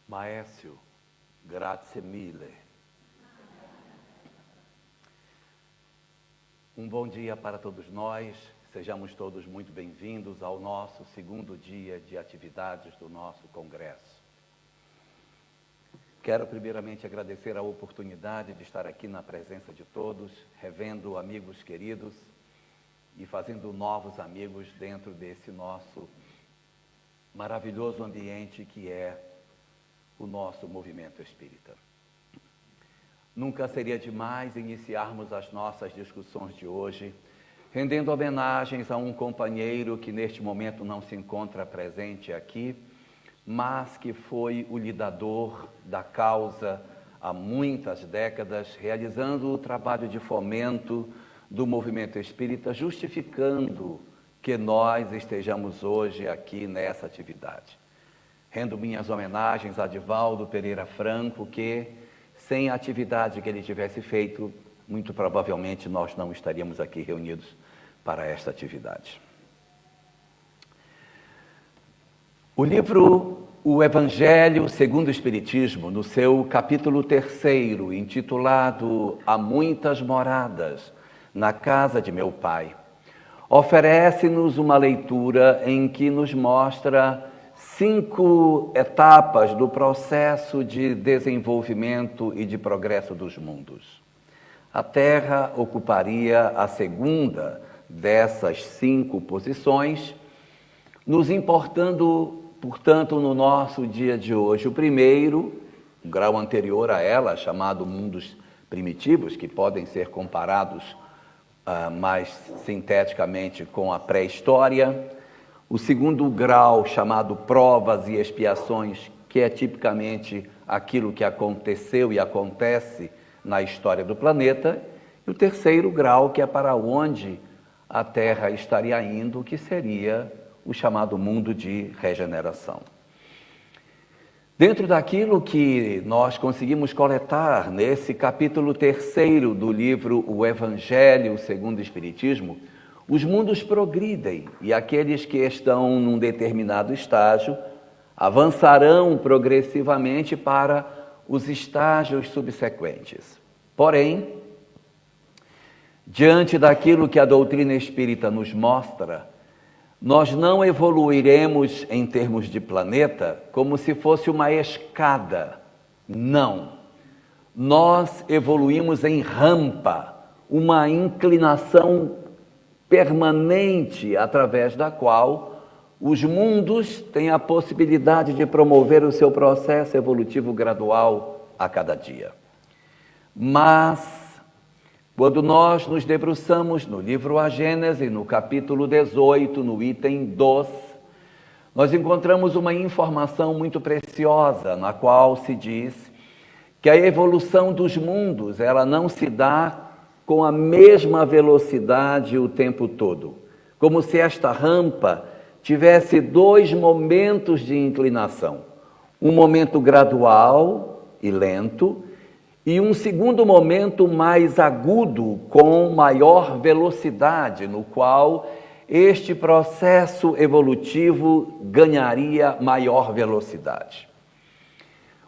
Maestro, grazie mille. Um bom dia para todos nós, sejamos todos muito bem-vindos ao nosso segundo dia de atividades do nosso congresso. Quero primeiramente agradecer a oportunidade de estar aqui na presença de todos, revendo amigos queridos e fazendo novos amigos dentro desse nosso maravilhoso ambiente que é o nosso movimento espírita. Nunca seria demais iniciarmos as nossas discussões de hoje rendendo homenagens a um companheiro que neste momento não se encontra presente aqui, mas que foi o lidador da causa há muitas décadas, realizando o trabalho de fomento do movimento espírita, justificando que nós estejamos hoje aqui nessa atividade. Rendo minhas homenagens a Divaldo Pereira Franco, que sem a atividade que ele tivesse feito, muito provavelmente nós não estaríamos aqui reunidos para esta atividade. O livro O Evangelho segundo o Espiritismo, no seu capítulo 3º, intitulado Há Muitas Moradas na Casa de Meu Pai, oferece-nos uma leitura em que nos mostra 5 etapas do processo de desenvolvimento e de progresso dos mundos. A Terra ocuparia a segunda dessas 5 posições, nos importando, portanto, no nosso dia de hoje, o primeiro, um grau anterior a ela, chamado mundos primitivos, que podem ser comparados mais sinteticamente com a pré-história. O segundo grau, chamado provas e expiações, que é tipicamente aquilo que aconteceu e acontece na história do planeta. E o terceiro grau, que é para onde a Terra estaria indo, que seria o chamado mundo de regeneração. Dentro daquilo que nós conseguimos coletar nesse capítulo 3º do livro O Evangelho segundo o Espiritismo, os mundos progridem e aqueles que estão num determinado estágio avançarão progressivamente para os estágios subsequentes. Porém, diante daquilo que a doutrina espírita nos mostra, nós não evoluiremos em termos de planeta como se fosse uma escada. Não. Nós evoluímos em rampa, uma inclinação permanente através da qual os mundos têm a possibilidade de promover o seu processo evolutivo gradual a cada dia. Mas, quando nós nos debruçamos no livro A Gênese, no capítulo 18, no item 2, nós encontramos uma informação muito preciosa, na qual se diz que a evolução dos mundos, ela não se dá com a mesma velocidade o tempo todo, como se esta rampa tivesse 2 momentos de inclinação, um momento gradual e lento, e um segundo momento mais agudo, com maior velocidade, no qual este processo evolutivo ganharia maior velocidade.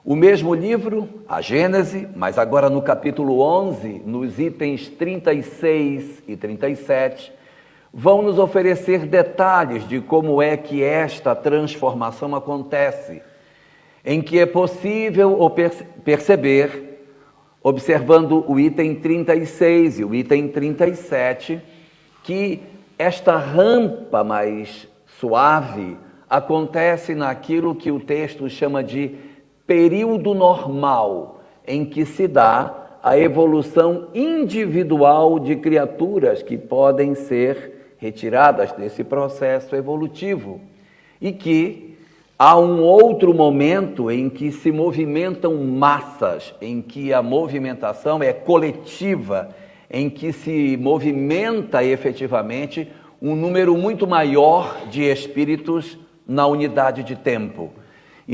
O mesmo livro, a Gênese, mas agora no capítulo 11, nos itens 36 e 37, vão nos oferecer detalhes de como é que esta transformação acontece, em que é possível perceber, observando o item 36 e o item 37, que esta rampa mais suave acontece naquilo que o texto chama de período normal, em que se dá a evolução individual de criaturas que podem ser retiradas desse processo evolutivo e que há um outro momento em que se movimentam massas, em que a movimentação é coletiva, em que se movimenta efetivamente um número muito maior de espíritos na unidade de tempo.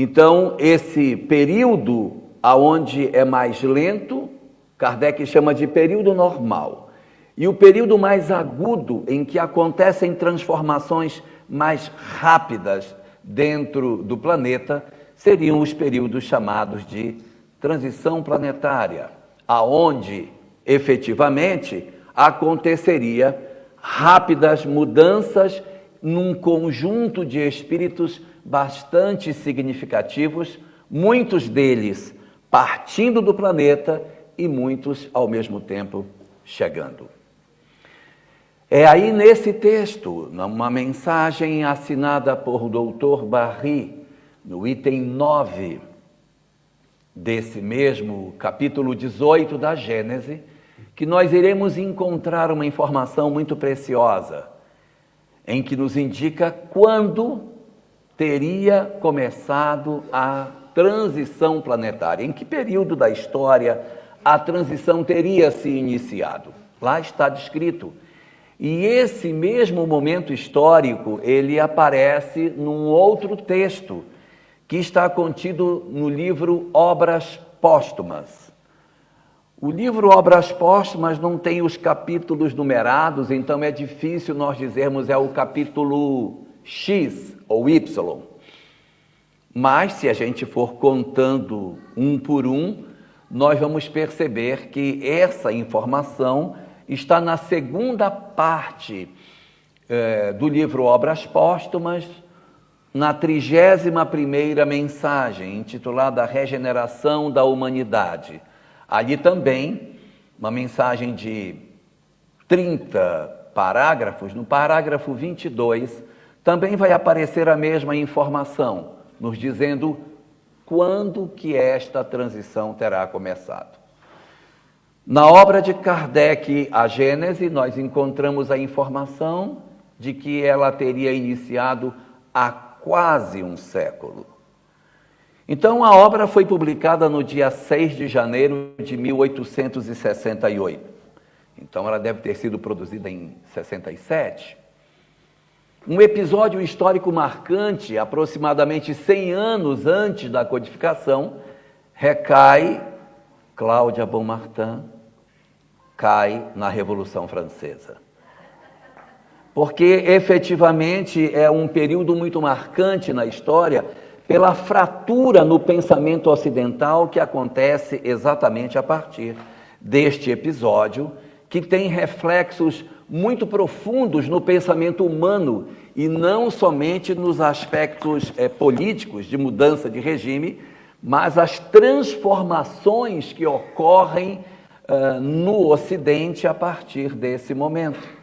Então, esse período aonde é mais lento, Kardec chama de período normal. E o período mais agudo, em que acontecem transformações mais rápidas dentro do planeta, seriam os períodos chamados de transição planetária, aonde efetivamente aconteceria rápidas mudanças num conjunto de espíritos bastante significativos, muitos deles partindo do planeta e muitos ao mesmo tempo chegando. É aí nesse texto, numa mensagem assinada por Dr. Barry, no item 9 desse mesmo capítulo 18 da Gênese, que nós iremos encontrar uma informação muito preciosa, em que nos indica quando teria começado a transição planetária, em que período da história a transição teria se iniciado. Lá está descrito. E esse mesmo momento histórico, ele aparece num outro texto, que está contido no livro Obras Póstumas. O livro Obras Póstumas não tem os capítulos numerados, então é difícil nós dizermos é o capítulo X ou Y. Mas, se a gente for contando um por um, nós vamos perceber que essa informação está na segunda parte do livro Obras Póstumas, na 31ª mensagem, intitulada Regeneração da Humanidade. Ali também, uma mensagem de 30 parágrafos, no parágrafo 22, também vai aparecer a mesma informação, nos dizendo quando que esta transição terá começado. Na obra de Kardec, A Gênese, nós encontramos a informação de que ela teria iniciado há quase um século. Então, a obra foi publicada no dia 6 de janeiro de 1868. Então, ela deve ter sido produzida em 67. Um episódio histórico marcante, aproximadamente 100 anos antes da codificação, recai, Cláudia Bonmartin, cai na Revolução Francesa. Porque, efetivamente, é um período muito marcante na história pela fratura no pensamento ocidental que acontece exatamente a partir deste episódio, que tem reflexos muito profundos no pensamento humano e não somente nos aspectos políticos de mudança de regime, mas as transformações que ocorrem no Ocidente a partir desse momento.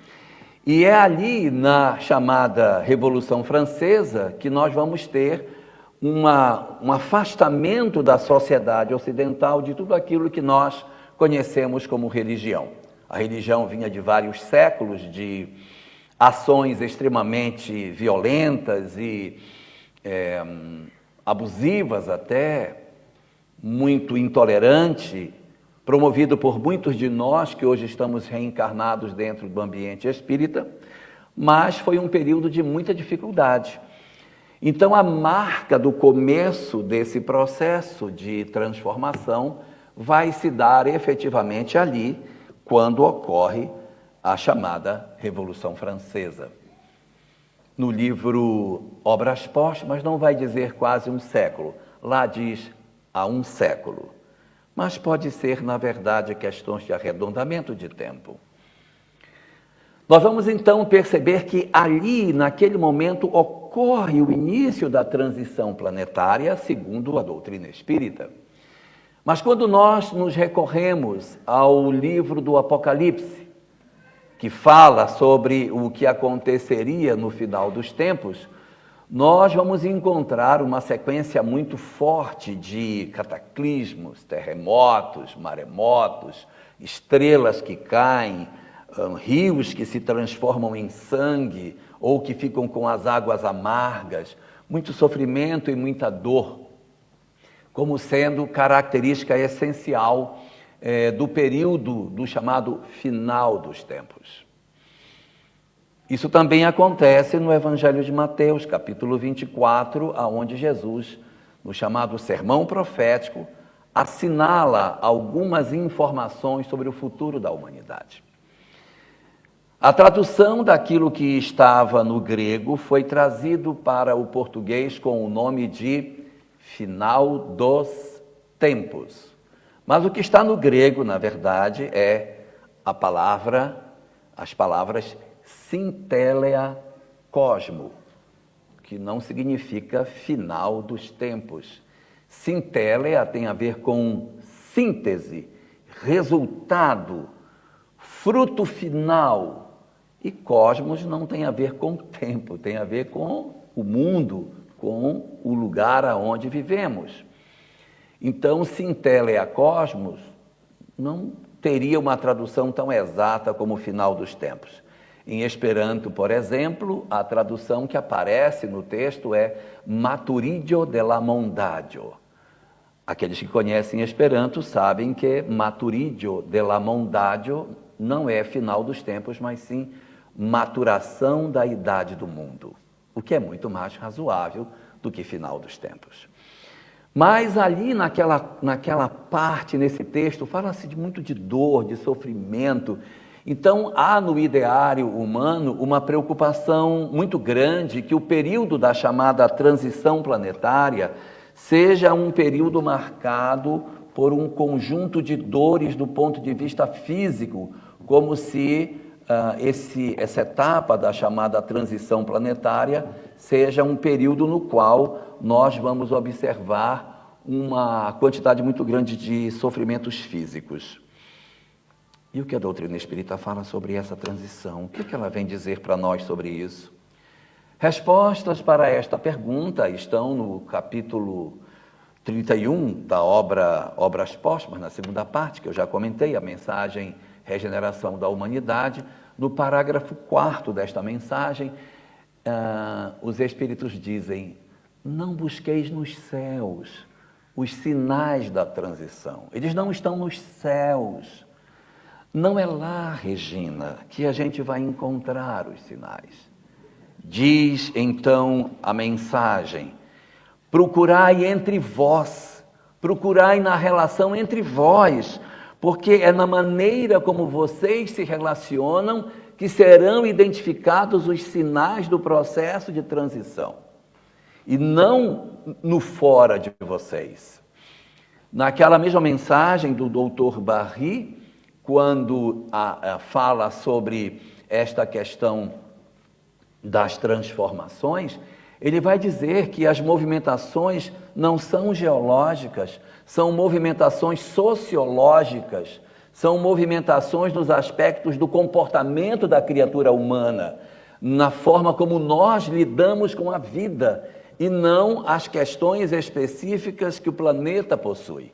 E é ali, na chamada Revolução Francesa, que nós vamos ter um afastamento da sociedade ocidental de tudo aquilo que nós conhecemos como religião. A religião vinha de vários séculos de ações extremamente violentas e abusivas até, muito intolerante, promovido por muitos de nós que hoje estamos reencarnados dentro do ambiente espírita, mas foi um período de muita dificuldade. Então, a marca do começo desse processo de transformação vai se dar efetivamente ali, quando ocorre a chamada Revolução Francesa. No livro Obras Póstumas não vai dizer quase um século, lá diz há um século. Mas pode ser, na verdade, questões de arredondamento de tempo. Nós vamos então perceber que ali, naquele momento, ocorre o início da transição planetária, segundo a doutrina espírita. Mas quando nós nos recorremos ao livro do Apocalipse, que fala sobre o que aconteceria no final dos tempos, nós vamos encontrar uma sequência muito forte de cataclismos, terremotos, maremotos, estrelas que caem, rios que se transformam em sangue ou que ficam com as águas amargas, muito sofrimento e muita dor, como sendo característica essencial do período do chamado final dos tempos. Isso também acontece no Evangelho de Mateus, capítulo 24, aonde Jesus, no chamado Sermão Profético, assinala algumas informações sobre o futuro da humanidade. A tradução daquilo que estava no grego foi trazido para o português com o nome de final dos tempos. Mas o que está no grego, na verdade, é as palavras sinteleia cosmo, que não significa final dos tempos. Sinteleia tem a ver com síntese, resultado, fruto final. E cosmos não tem a ver com tempo, tem a ver com o mundo, com o lugar aonde vivemos. Então, sinteleia cosmos não teria uma tradução tão exata como o final dos tempos. Em Esperanto, por exemplo, a tradução que aparece no texto é maturidio de la mondadio. Aqueles que conhecem Esperanto sabem que maturidio de la mondadio não é final dos tempos, mas sim maturação da idade do mundo, o que é muito mais razoável do que final dos tempos. Mas ali naquela parte, nesse texto, fala-se muito de dor, de sofrimento. Então, há no ideário humano uma preocupação muito grande que o período da chamada transição planetária seja um período marcado por um conjunto de dores do ponto de vista físico, como se essa etapa da chamada transição planetária seja um período no qual nós vamos observar uma quantidade muito grande de sofrimentos físicos. E o que a doutrina espírita fala sobre essa transição? O que ela vem dizer para nós sobre isso? Respostas para esta pergunta estão no capítulo 31 da Obras Póstumas, na segunda parte, que eu já comentei, a mensagem Regeneração da Humanidade. No parágrafo 4º desta mensagem, os Espíritos dizem: não busqueis nos céus os sinais da transição. Eles não estão nos céus. Não é lá, Regina, que a gente vai encontrar os sinais. Diz então a mensagem: procurai entre vós, procurai na relação entre vós, porque é na maneira como vocês se relacionam que serão identificados os sinais do processo de transição, e não no fora de vocês. Naquela mesma mensagem do Dr. Barry, quando fala sobre esta questão das transformações, ele vai dizer que as movimentações não são geológicas, são movimentações sociológicas, são movimentações nos aspectos do comportamento da criatura humana, na forma como nós lidamos com a vida, e não as questões específicas que o planeta possui.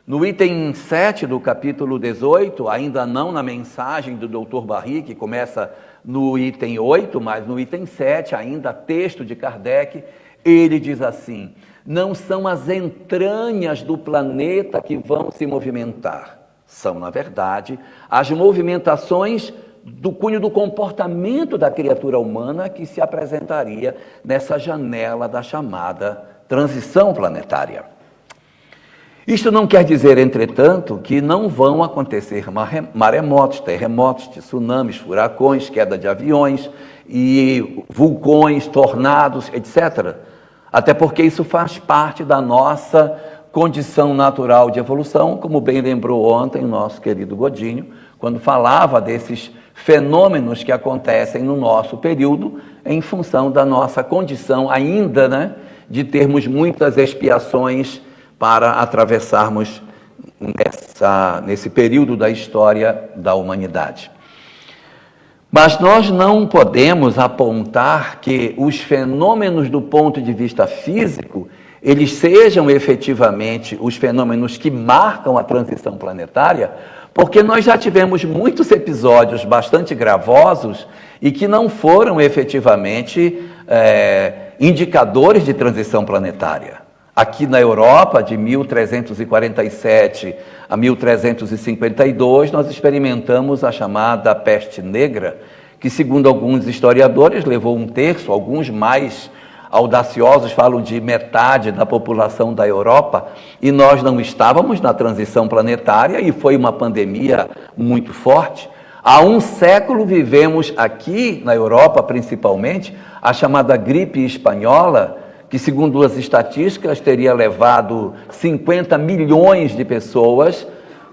No item 7 do capítulo 18, ainda não na mensagem do Dr. Barry, que começa no item 8, mas no item 7, ainda texto de Kardec, ele diz assim: não são as entranhas do planeta que vão se movimentar, são, na verdade, as movimentações do cunho do comportamento da criatura humana que se apresentaria nessa janela da chamada transição planetária. Isto não quer dizer, entretanto, que não vão acontecer maremotos, terremotos, tsunamis, furacões, queda de aviões, e vulcões, tornados, etc. Até porque isso faz parte da nossa condição natural de evolução, como bem lembrou ontem o nosso querido Godinho, quando falava desses fenômenos que acontecem no nosso período, em função da nossa condição ainda, de termos muitas expiações para atravessarmos nesse período da história da humanidade. Mas nós não podemos apontar que os fenômenos do ponto de vista físico, eles sejam efetivamente os fenômenos que marcam a transição planetária, porque nós já tivemos muitos episódios bastante gravosos e que não foram efetivamente indicadores de transição planetária. Aqui na Europa, de 1347 a 1352, nós experimentamos a chamada peste negra, que, segundo alguns historiadores, levou 1/3, alguns mais audaciosos falam de metade da população da Europa, e nós não estávamos na transição planetária, e foi uma pandemia muito forte. Há um século vivemos aqui, na Europa principalmente, a chamada gripe espanhola, que, segundo as estatísticas, teria levado 50 milhões de pessoas,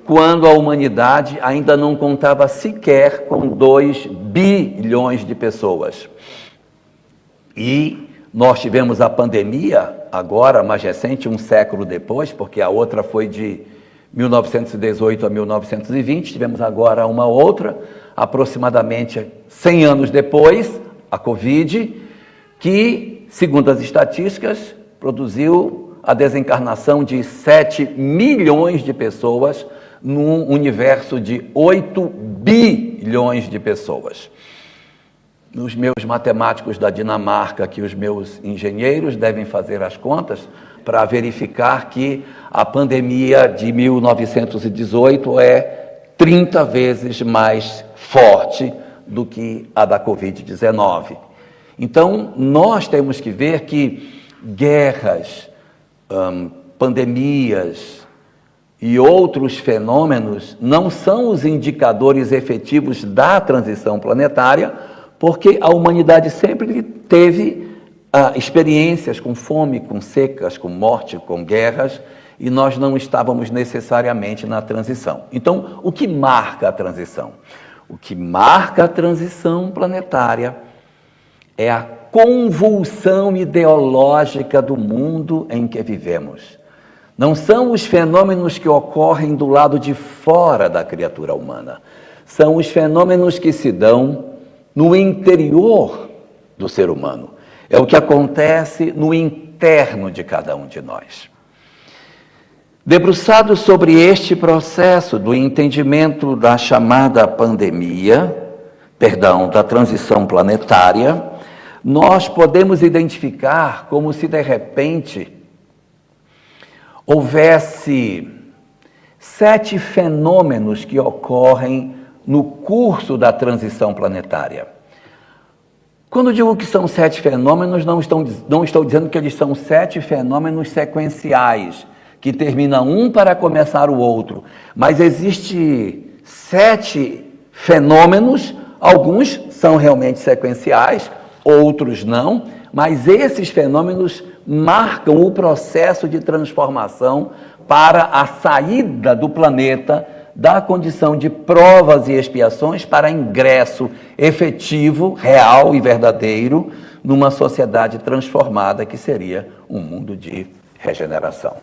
quando a humanidade ainda não contava sequer com 2 bilhões de pessoas. E nós tivemos a pandemia, agora, mais recente, um século depois, porque a outra foi de 1918 a 1920, tivemos agora uma outra, aproximadamente 100 anos depois, a Covid, que, segundo as estatísticas, produziu a desencarnação de 7 milhões de pessoas num universo de 8 bilhões de pessoas. Os meus matemáticos da Dinamarca, que os meus engenheiros devem fazer as contas para verificar que a pandemia de 1918 é 30 vezes mais forte do que a da Covid-19. Então, nós temos que ver que guerras, pandemias e outros fenômenos não são os indicadores efetivos da transição planetária, porque a humanidade sempre teve experiências com fome, com secas, com morte, com guerras, e nós não estávamos necessariamente na transição. Então, o que marca a transição? O que marca a transição planetária é a convulsão ideológica do mundo em que vivemos. Não são os fenômenos que ocorrem do lado de fora da criatura humana. São os fenômenos que se dão no interior do ser humano. É o que acontece no interno de cada um de nós. Debruçado sobre este processo do entendimento da chamada pandemia, da transição planetária, nós podemos identificar como se de repente houvesse 7 fenômenos que ocorrem no curso da transição planetária. Quando digo que são 7 fenômenos, não estou dizendo que eles são 7 fenômenos sequenciais, que termina um para começar o outro, mas existe 7 fenômenos, alguns são realmente sequenciais, outros não, mas esses fenômenos marcam o processo de transformação para a saída do planeta da condição de provas e expiações para ingresso efetivo, real e verdadeiro numa sociedade transformada que seria um mundo de regeneração.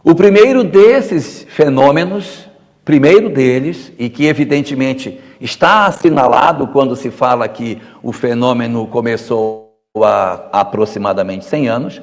O primeiro desses fenômenos, primeiro deles, e que evidentemente está assinalado quando se fala que o fenômeno começou há aproximadamente 100 anos,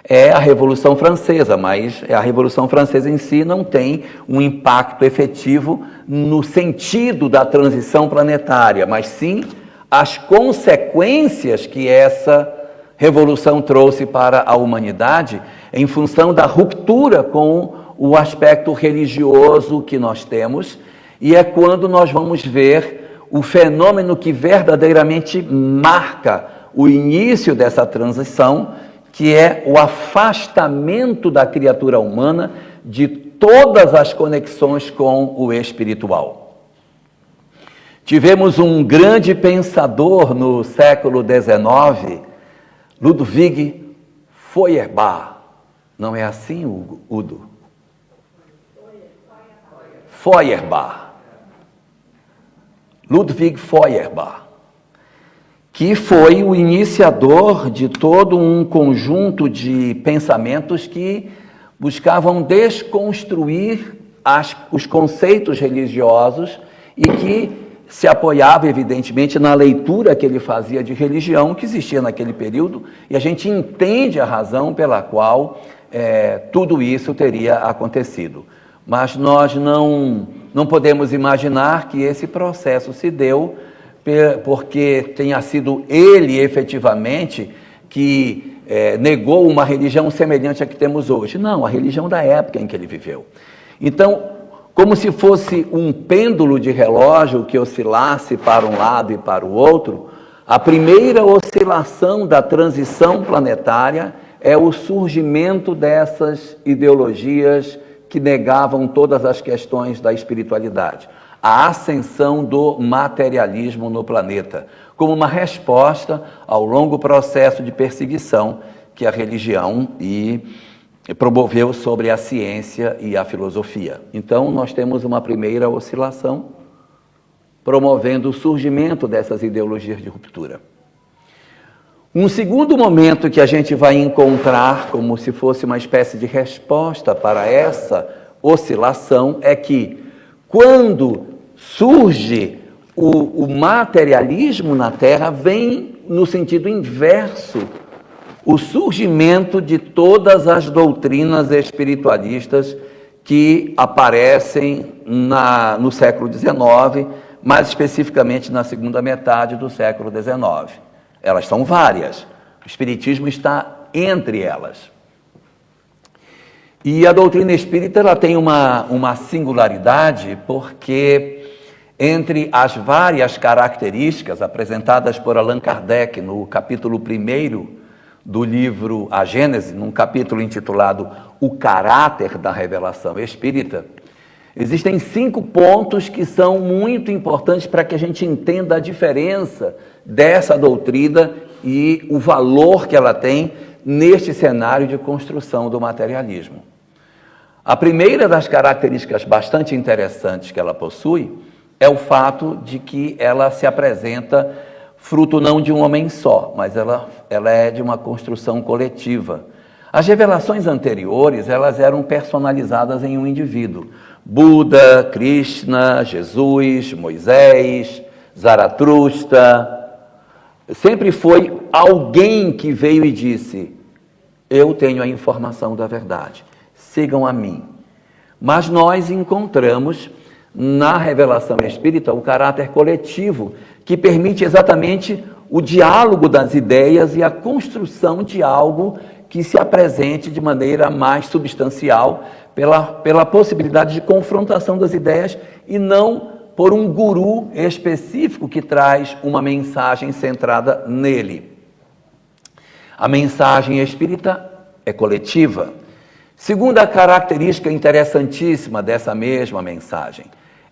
é a Revolução Francesa, mas a Revolução Francesa em si não tem um impacto efetivo no sentido da transição planetária, mas sim as consequências que essa revolução trouxe para a humanidade em função da ruptura com o aspecto religioso que nós temos, e é quando nós vamos ver o fenômeno que verdadeiramente marca o início dessa transição, que é o afastamento da criatura humana de todas as conexões com o espiritual. Tivemos um grande pensador no século XIX, Ludwig Feuerbach. Não é assim, Udo? Feuerbach. Ludwig Feuerbach, que foi o iniciador de todo um conjunto de pensamentos que buscavam desconstruir os conceitos religiosos e que se apoiava, evidentemente, na leitura que ele fazia de religião que existia naquele período, e a gente entende a razão pela qual tudo isso teria acontecido. Mas nós não podemos imaginar que esse processo se deu porque tenha sido ele, efetivamente, que negou uma religião semelhante à que temos hoje. Não, a religião da época em que ele viveu. Então, como se fosse um pêndulo de relógio que oscilasse para um lado e para o outro, a primeira oscilação da transição planetária é o surgimento dessas ideologias que negavam todas as questões da espiritualidade. A ascensão do materialismo no planeta, como uma resposta ao longo processo de perseguição que a religião promoveu sobre a ciência e a filosofia. Então, nós temos uma primeira oscilação promovendo o surgimento dessas ideologias de ruptura. Um segundo momento que a gente vai encontrar como se fosse uma espécie de resposta para essa oscilação é que, quando surge o materialismo na Terra, vem no sentido inverso o surgimento de todas as doutrinas espiritualistas que aparecem no século XIX, mais especificamente na segunda metade do século XIX. Elas são várias, o Espiritismo está entre elas. E a doutrina espírita ela tem uma singularidade, porque entre as várias características apresentadas por Allan Kardec no capítulo 1º do livro A Gênese, num capítulo intitulado O Caráter da Revelação Espírita, existem 5 pontos que são muito importantes para que a gente entenda a diferença dessa doutrina e o valor que ela tem neste cenário de construção do materialismo. A primeira das características bastante interessantes que ela possui é o fato de que ela se apresenta fruto não de um homem só, mas ela é de uma construção coletiva. As revelações anteriores, elas eram personalizadas em um indivíduo. Buda, Krishna, Jesus, Moisés, Zaratustra. Sempre foi alguém que veio e disse: eu tenho a informação da verdade, sigam a mim. Mas nós encontramos na revelação espírita o caráter coletivo, que permite exatamente o diálogo das ideias e a construção de algo que se apresente de maneira mais substancial, pela possibilidade de confrontação das ideias e não por um guru específico que traz uma mensagem centrada nele. A mensagem espírita é coletiva. Segunda característica interessantíssima dessa mesma mensagem,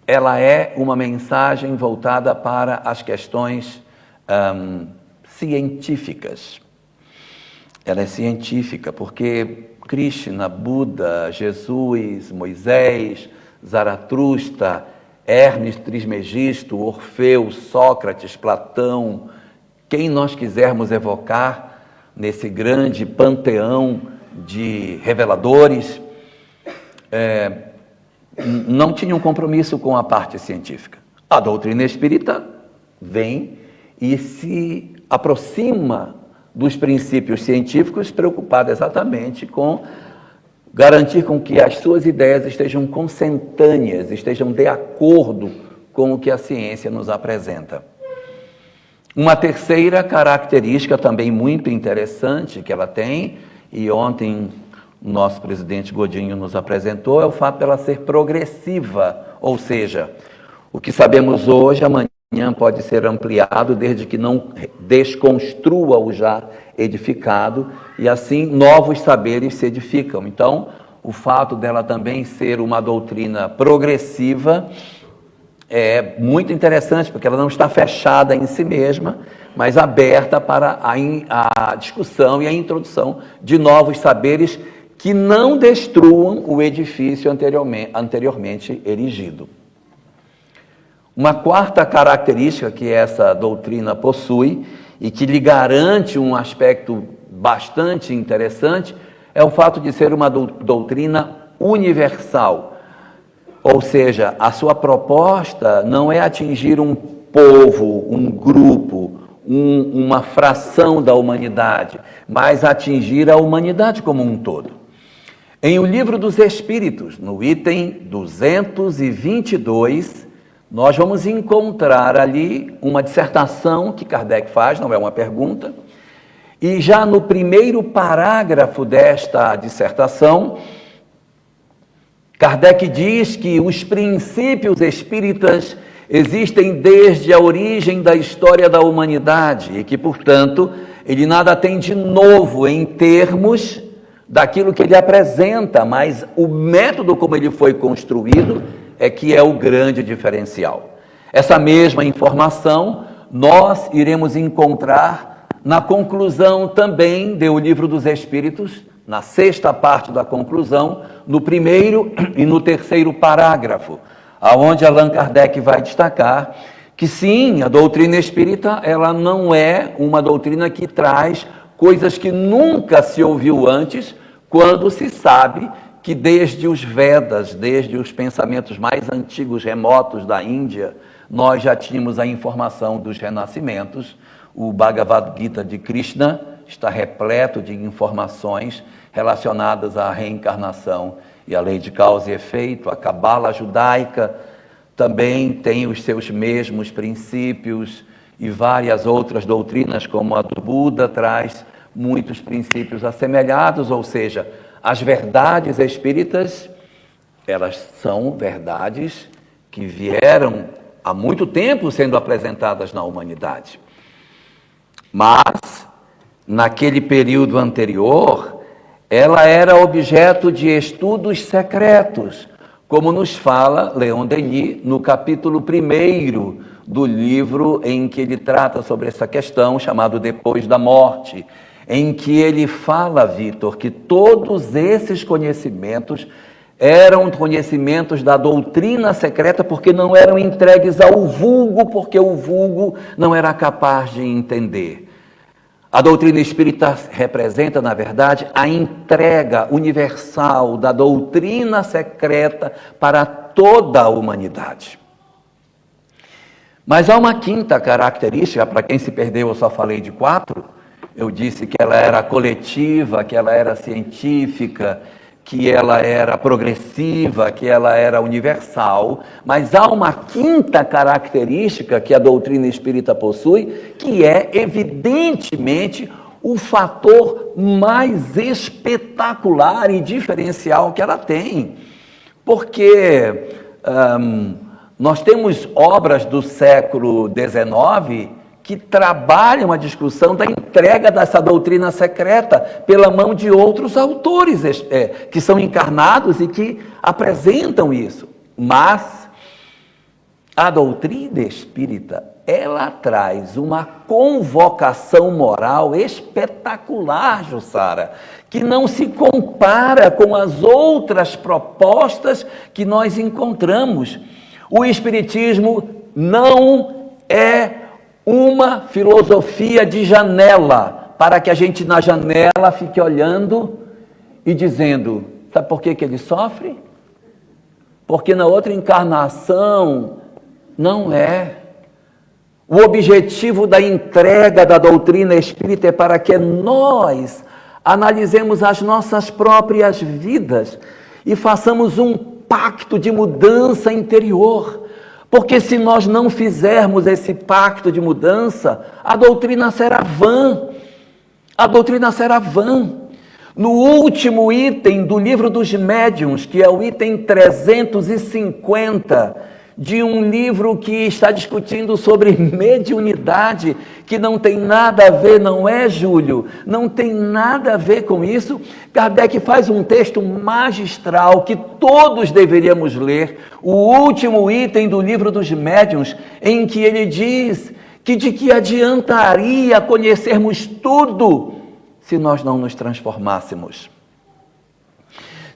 ela é uma mensagem voltada para as questões científicas. Ela é científica porque Krishna, Buda, Jesus, Moisés, Zaratustra, Hermes Trismegisto, Orfeu, Sócrates, Platão, quem nós quisermos evocar nesse grande panteão de reveladores, não tinham compromisso com a parte científica. A doutrina espírita vem e se aproxima dos princípios científicos, preocupada exatamente com garantir com que as suas ideias estejam consentâneas, estejam de acordo com o que a ciência nos apresenta. Uma terceira característica também muito interessante que ela tem, e ontem o nosso presidente Godinho nos apresentou, é o fato dela ser progressiva, ou seja, o que sabemos hoje, amanhã pode ser ampliado, desde que não desconstrua o já edificado, e assim novos saberes se edificam. Então, o fato dela também ser uma doutrina progressiva é muito interessante, porque ela não está fechada em si mesma, mas aberta para a discussão e a introdução de novos saberes que não destruam o edifício anteriormente erigido. Uma quarta característica que essa doutrina possui e que lhe garante um aspecto bastante interessante é o fato de ser uma doutrina universal. Ou seja, a sua proposta não é atingir um povo, um grupo, uma fração da humanidade, mas atingir a humanidade como um todo. Em O Livro dos Espíritos, no item 222, nós vamos encontrar ali uma dissertação que Kardec faz, não é uma pergunta, e já no primeiro parágrafo desta dissertação, Kardec diz que os princípios espíritas existem desde a origem da história da humanidade e que, portanto, ele nada tem de novo em termos daquilo que ele apresenta, mas o método como ele foi construído é que é o grande diferencial. Essa mesma informação nós iremos encontrar Na conclusão também deu o Livro dos Espíritos, na sexta parte da conclusão, no primeiro e no terceiro parágrafo, aonde Allan Kardec vai destacar que sim, a doutrina espírita, ela não é uma doutrina que traz coisas que nunca se ouviu antes, quando se sabe que desde os Vedas, desde os pensamentos mais antigos, remotos da Índia, nós já tínhamos a informação dos renascimentos. O Bhagavad Gita de Krishna está repleto de informações relacionadas à reencarnação e à lei de causa e efeito. A Cabala judaica também tem os seus mesmos princípios, e várias outras doutrinas, como a do Buda, traz muitos princípios assemelhados, ou seja, as verdades espíritas, elas são verdades que vieram há muito tempo sendo apresentadas na humanidade. Mas, naquele período anterior, ela era objeto de estudos secretos, como nos fala Leon Denis no capítulo 1º do livro em que ele trata sobre essa questão, chamado Depois da Morte, em que ele fala, Vitor, que todos esses conhecimentos eram conhecimentos da doutrina secreta, porque não eram entregues ao vulgo, porque o vulgo não era capaz de entender. A doutrina espírita representa, na verdade, a entrega universal da doutrina secreta para toda a humanidade. Mas há uma quinta característica, para quem se perdeu, eu só falei de 4. Eu disse que ela era coletiva, que ela era científica, que ela era progressiva, que ela era universal, mas há uma quinta característica que a doutrina espírita possui, que é, evidentemente, o fator mais espetacular e diferencial que ela tem. Porque nós temos obras do século XIX que trabalham a discussão da entrega dessa doutrina secreta pela mão de outros autores que são encarnados e que apresentam isso. Mas a doutrina espírita, ela traz uma convocação moral espetacular, Jussara, que não se compara com as outras propostas que nós encontramos. O Espiritismo não é uma filosofia de janela, para que a gente na janela fique olhando e dizendo, sabe por que ele sofre? Porque na outra encarnação não é. O objetivo da entrega da doutrina espírita é para que nós analisemos as nossas próprias vidas e façamos um pacto de mudança interior. Porque se nós não fizermos esse pacto de mudança, a doutrina será vã. A doutrina será vã. No último item do Livro dos Médiuns, que é o item 350, de um livro que está discutindo sobre mediunidade, que não tem nada a ver, não é, Júlio? Não tem nada a ver com isso. Kardec faz um texto magistral que todos deveríamos ler, o último item do Livro dos Médiuns, em que ele diz que de que adiantaria conhecermos tudo se nós não nos transformássemos.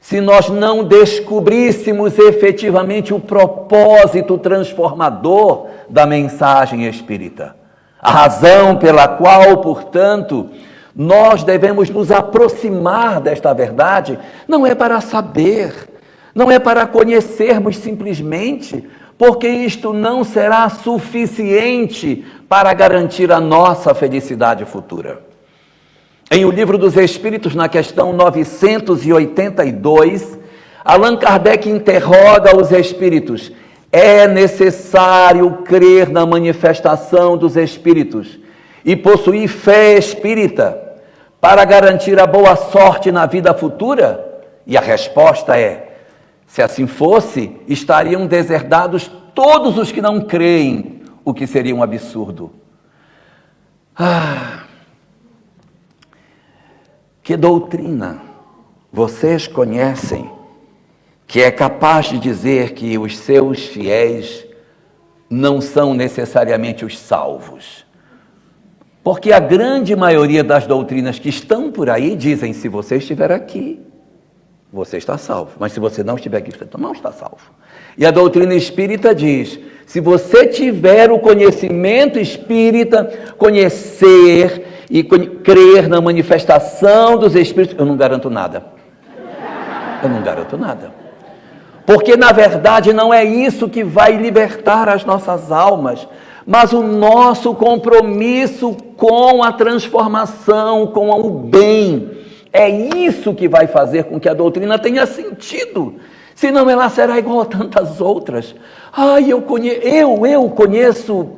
Se nós não descobríssemos efetivamente o propósito transformador da mensagem espírita. A razão pela qual, portanto, nós devemos nos aproximar desta verdade não é para saber, não é para conhecermos simplesmente, porque isto não será suficiente para garantir a nossa felicidade futura. Em O Livro dos Espíritos, na questão 982, Allan Kardec interroga os espíritos: é necessário crer na manifestação dos espíritos e possuir fé espírita para garantir a boa sorte na vida futura? E a resposta é: se assim fosse, estariam deserdados todos os que não creem, o que seria um absurdo. Que doutrina vocês conhecem que é capaz de dizer que os seus fiéis não são necessariamente os salvos? Porque a grande maioria das doutrinas que estão por aí dizem: se você estiver aqui, você está salvo. Mas se você não estiver aqui, você não está salvo. E a doutrina espírita diz: se você tiver o conhecimento espírita, conhecer e crer na manifestação dos espíritos, eu não garanto nada. Eu não garanto nada. Porque, na verdade, não é isso que vai libertar as nossas almas, mas o nosso compromisso com a transformação, com o bem. É isso que vai fazer com que a doutrina tenha sentido. Senão ela será igual a tantas outras. Eu conheço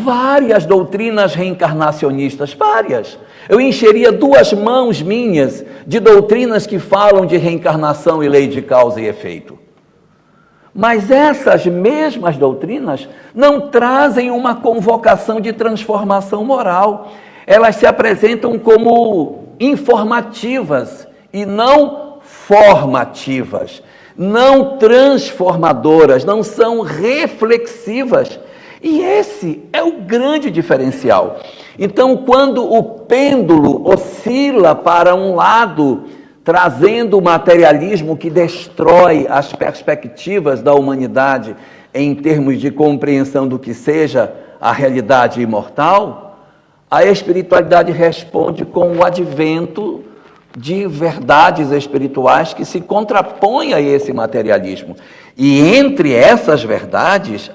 várias doutrinas reencarnacionistas, várias. Eu encheria 2 mãos minhas de doutrinas que falam de reencarnação e lei de causa e efeito. Mas essas mesmas doutrinas não trazem uma convocação de transformação moral. Elas se apresentam como informativas e não formativas, não transformadoras, não são reflexivas. E esse é o grande diferencial. Então, quando o pêndulo oscila para um lado, trazendo o materialismo que destrói as perspectivas da humanidade em termos de compreensão do que seja a realidade imortal, a espiritualidade responde com o advento de verdades espirituais que se contrapõem a esse materialismo. E entre essas verdades,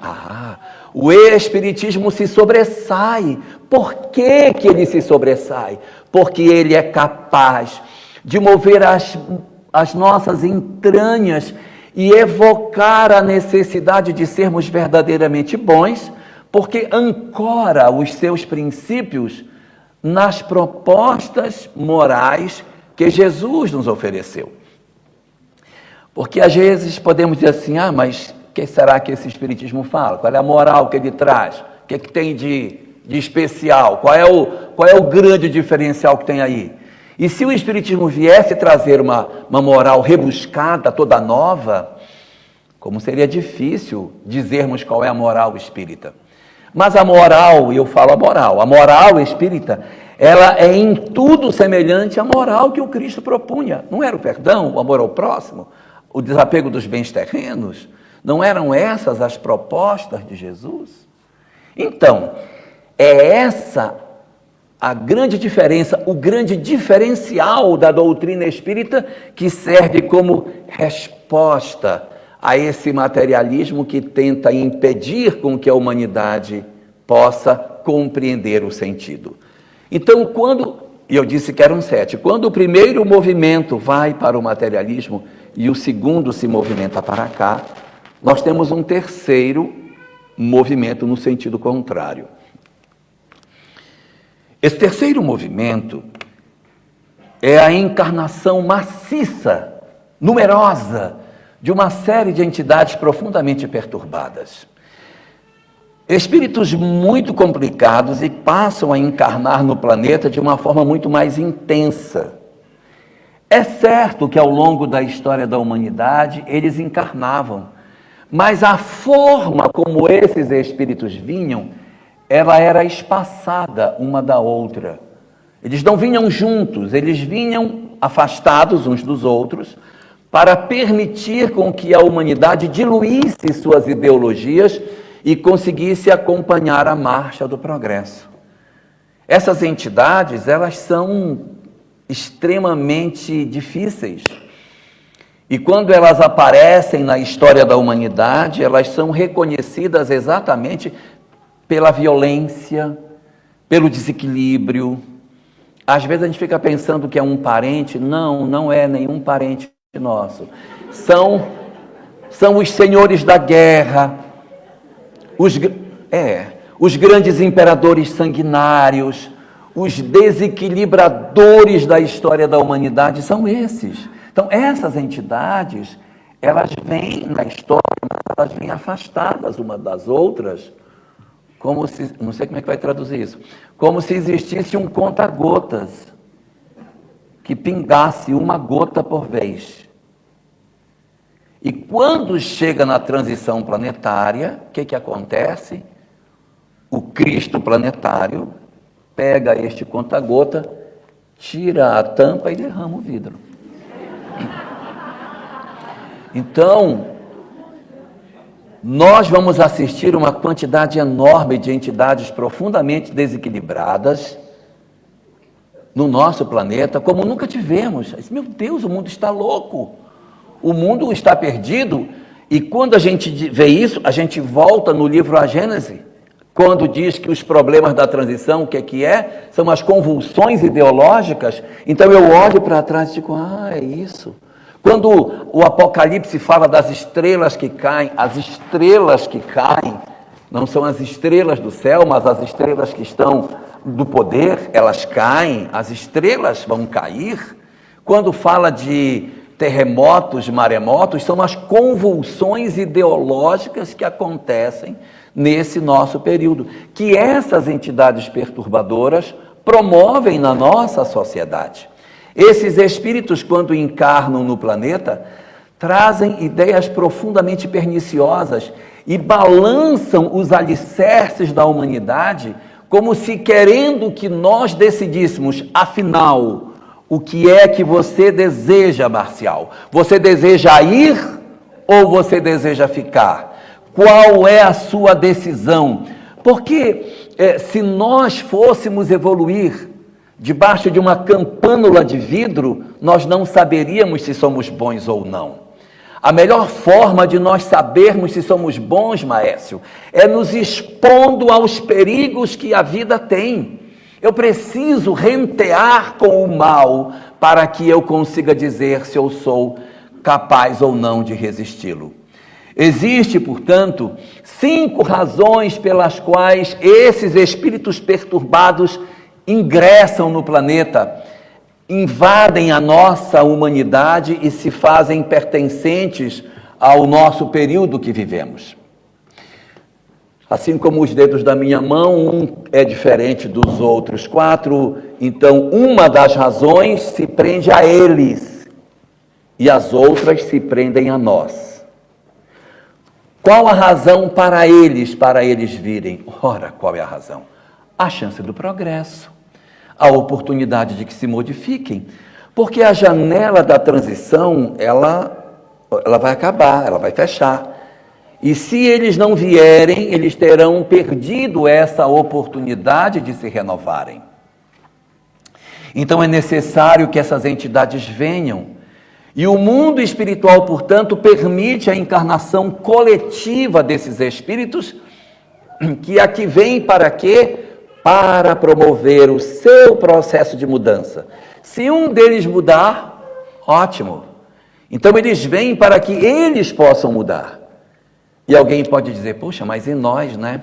o espiritismo se sobressai. Por que ele se sobressai? Porque ele é capaz de mover as nossas entranhas e evocar a necessidade de sermos verdadeiramente bons, porque ancora os seus princípios nas propostas morais que Jesus nos ofereceu. Porque às vezes podemos dizer assim: mas o que será que esse espiritismo fala? Qual é a moral que ele traz? O que tem de especial? Qual é o grande diferencial que tem aí? E se o espiritismo viesse trazer uma moral rebuscada, toda nova, como seria difícil dizermos qual é a moral espírita. Mas a moral espírita, ela é em tudo semelhante à moral que o Cristo propunha. Não era o perdão, o amor ao próximo, o desapego dos bens terrenos? Não eram essas as propostas de Jesus? Então, é essa a grande diferença, o grande diferencial da doutrina espírita, que serve como resposta a esse materialismo que tenta impedir com que a humanidade possa compreender o sentido. Então, eu disse que eram 7, quando o primeiro movimento vai para o materialismo e o segundo se movimenta para cá, nós temos um terceiro movimento no sentido contrário. Esse terceiro movimento é a encarnação maciça, numerosa, de uma série de entidades profundamente perturbadas. Espíritos muito complicados e passam a encarnar no planeta de uma forma muito mais intensa. É certo que ao longo da história da humanidade eles encarnavam, mas a forma como esses espíritos vinham, ela era espaçada uma da outra. Eles não vinham juntos, eles vinham afastados uns dos outros, para permitir com que a humanidade diluísse suas ideologias e conseguisse acompanhar a marcha do progresso. Essas entidades, elas são extremamente difíceis. E quando elas aparecem na história da humanidade, elas são reconhecidas exatamente pela violência, pelo desequilíbrio. Às vezes a gente fica pensando que é um parente. Não é nenhum parente nosso. São os senhores da guerra, os grandes imperadores sanguinários, os desequilibradores da história da humanidade, são esses. Então, essas entidades, elas vêm na história, mas elas vêm afastadas uma das outras, como se, não sei como é que vai traduzir isso, como se existisse um conta-gotas, que pingasse uma gota por vez. E quando chega na transição planetária, o que acontece? O Cristo planetário pega este conta-gota, tira a tampa e derrama o vidro. Então, nós vamos assistir uma quantidade enorme de entidades profundamente desequilibradas no nosso planeta, como nunca tivemos. Meu Deus, o mundo está louco, o mundo está perdido. E quando a gente vê isso, a gente volta no livro A Gênese, quando diz que os problemas da transição, o que é? São as convulsões ideológicas. Então eu olho para trás e digo, é isso. Quando o Apocalipse fala das estrelas que caem, as estrelas que caem, não são as estrelas do céu, mas as estrelas que estão do poder, elas caem, as estrelas vão cair. Quando fala de terremotos, maremotos, são as convulsões ideológicas que acontecem nesse nosso período, que essas entidades perturbadoras promovem na nossa sociedade. Esses espíritos, quando encarnam no planeta, trazem ideias profundamente perniciosas e balançam os alicerces da humanidade, como se querendo que nós decidíssemos, afinal, o que é que você deseja, Marcial? Você deseja ir ou você deseja ficar? Qual é a sua decisão? Porque se nós fôssemos evoluir debaixo de uma campânula de vidro, nós não saberíamos se somos bons ou não. A melhor forma de nós sabermos se somos bons, Maécio, é nos expondo aos perigos que a vida tem. Eu preciso rentear com o mal para que eu consiga dizer se eu sou capaz ou não de resisti-lo. Existe, portanto, 5 razões pelas quais esses espíritos perturbados ingressam no planeta, invadem a nossa humanidade e se fazem pertencentes ao nosso período que vivemos. Assim como os dedos da minha mão, um é diferente dos outros 4, então uma das razões se prende a eles e as outras se prendem a nós. Qual a razão para eles virem? Ora, qual é a razão? A chance do progresso, a oportunidade de que se modifiquem, porque a janela da transição, ela vai acabar, ela vai fechar. E se eles não vierem, eles terão perdido essa oportunidade de se renovarem. Então é necessário que essas entidades venham. E o mundo espiritual, portanto, permite a encarnação coletiva desses espíritos, que aqui vêm para quê? Para promover o seu processo de mudança. Se um deles mudar, ótimo. Então eles vêm para que eles possam mudar. E alguém pode dizer, poxa, mas e nós, né?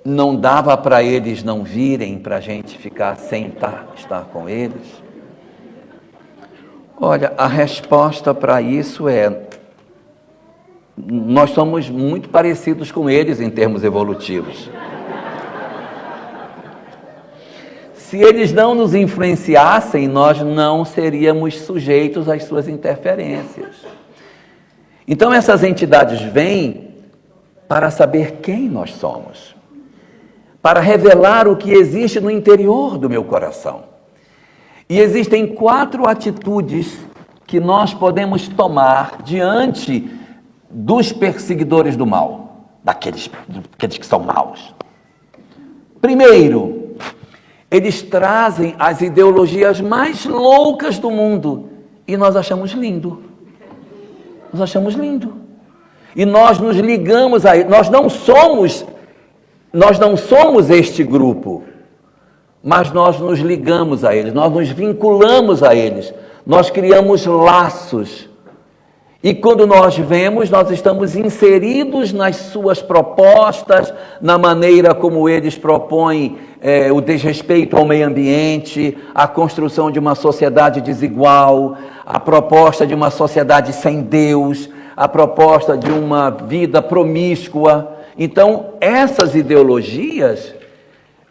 Não dava para eles não virem, para a gente ficar sem estar com eles? Olha, a resposta para isso é, nós somos muito parecidos com eles em termos evolutivos. Se eles não nos influenciassem, nós não seríamos sujeitos às suas interferências. Então essas entidades vêm para saber quem nós somos, para revelar o que existe no interior do meu coração. E existem 4 atitudes que nós podemos tomar diante dos perseguidores do mal, daqueles que são maus. Primeiro, eles trazem as ideologias mais loucas do mundo e nós achamos lindo. Nós achamos lindo. E nós nos ligamos a eles. Nós não somos este grupo, mas nós nos ligamos a eles, nós nos vinculamos a eles, nós criamos laços. E quando nós vemos, nós estamos inseridos nas suas propostas, na maneira como eles propõem o desrespeito ao meio ambiente, a construção de uma sociedade desigual, a proposta de uma sociedade sem Deus, a proposta de uma vida promíscua. Então, essas ideologias,